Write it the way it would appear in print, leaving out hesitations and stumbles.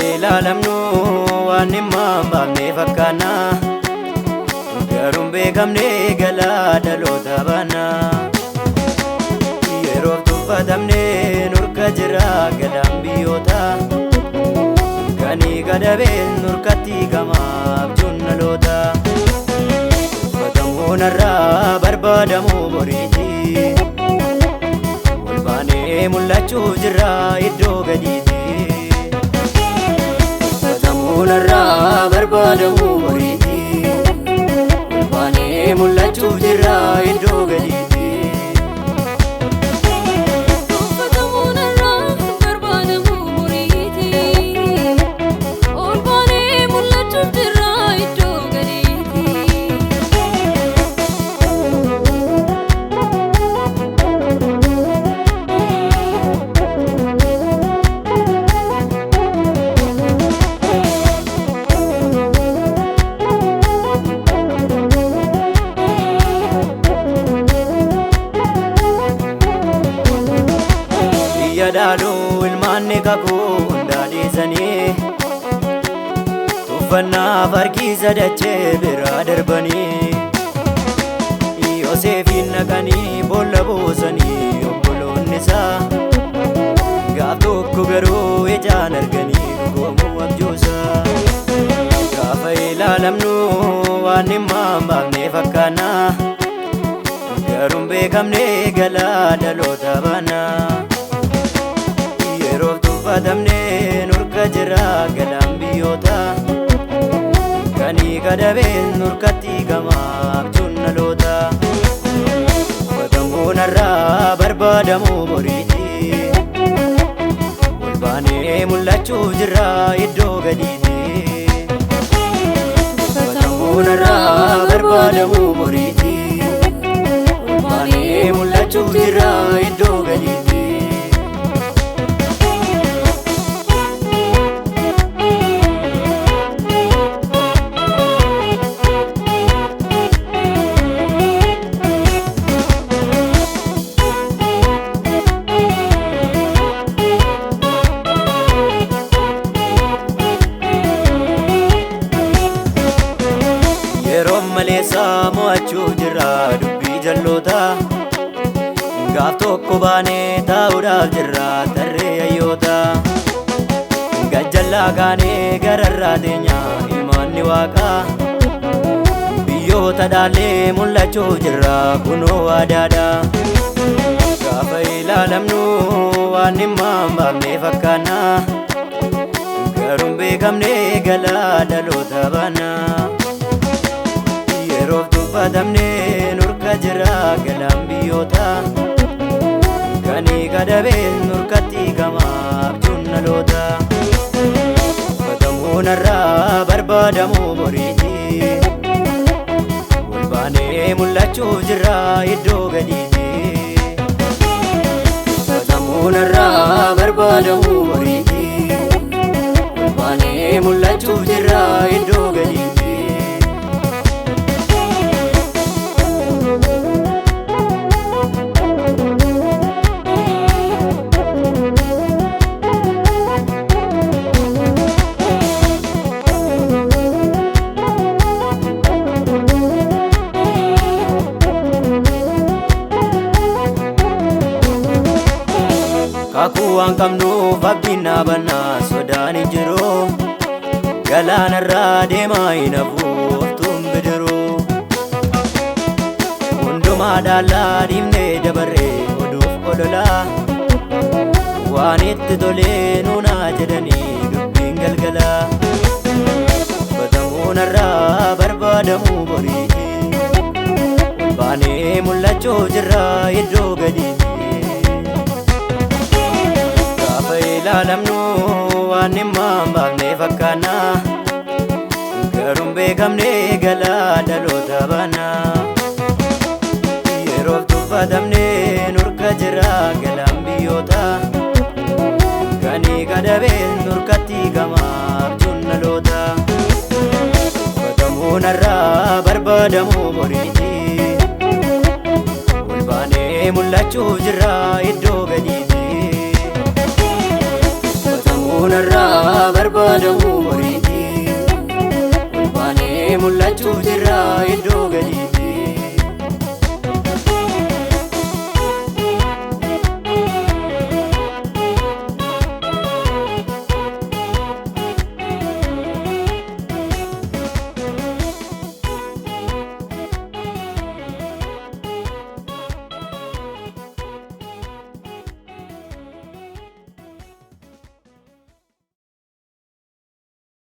ilaalamnu waan himmaan baafne fakkaanna garuun beekamne galaa dhaloota baana yeroof tuffatamne nurka jira galaan biyyoota kanii gadabeen nurkatti gamaaf junnaloota uffatamuun irraa barbaadamuu boriiti ol baanee mul'achuu jirra iddoo gadiiti uffatamuun irraa barbaadamuu boriiti ol baanee mul'achuu jirra iddoo gadiiti Yadalu ilmaanni kakuu hundaadhiisanii tuffannaa farkiisa dachee biraa darbanii Yoosefiin naqanii boolla buusanii obboloonni isaa gaaf tokko garuu ijaan arganii dhugoomuu abjuusaa gaafa ilaalamnu waan himmaan baafne fakkaanna garuun beekamne galaa dhaloota baana yeroof tuffatamne nurka jira galaan biyyoota kanii gadabeen nurkatti gamaaf junnaloota uffatamuun irraa barbaadamuu boriiti ol baanee mul'achuu jirra iddoo gadiiti uffatamuun irraa barbaadamuu boriiti ol baanee mul'achuu jirra iddoo gadiiti maleessa mo'achuu jirra dubbii jalloota gaaf tokko baanee taa'uudhaaf jirra tarree hayyoota gajjallaa kaanee gararraa teenya ilmaanni waaqaa biyyoota dhaallee mul'achuu jirra kunoo waadaadha gaafa ilaalamnu waan himmaan baafne fakkaanna garuun beekamne galaa dhaloota baana yeroof tuffatamne nurka jira galaan biyyoota kanii gadabeen nurkatti gamaaf junnaloota uffatamuun irraa barbaadamuu boriiti ol baanee mul'achuu jirra iddoo gadiiti uffatamuun irraa barbaadamuu boriiti ol baanee mul'achuu jirra iddoo gadiiti kakuu waan qabnuuf abdiin dhaabannaa sodaan hin jiru galaana irraa deemaa hin hafu oftuun bidiruu hundumaa dhaallaa dhiibnee dabarree oduuf ololaa waan itti tolee nuunaa jedhanii dubbiin galgalaa uffatamuun irraa barbaadamuu boriiti ol baanee mul'achuu jirra iddoo gadiiti ilaalamnu waan himmaan baafne fakkaanna garuun beekamne galaa dhaloota baana yeroof tuffatamne nurka jira galaan biyyoota kanii gadabeen nurkatti gamaaf junnaloota uffatamuun irraa barbaadamuu boriiti ol baanee mul'achuu jirra iddoo gadiiti narraa barbaadamu boriiti. Ol baanee mul'achuu jirra iddoo gadi.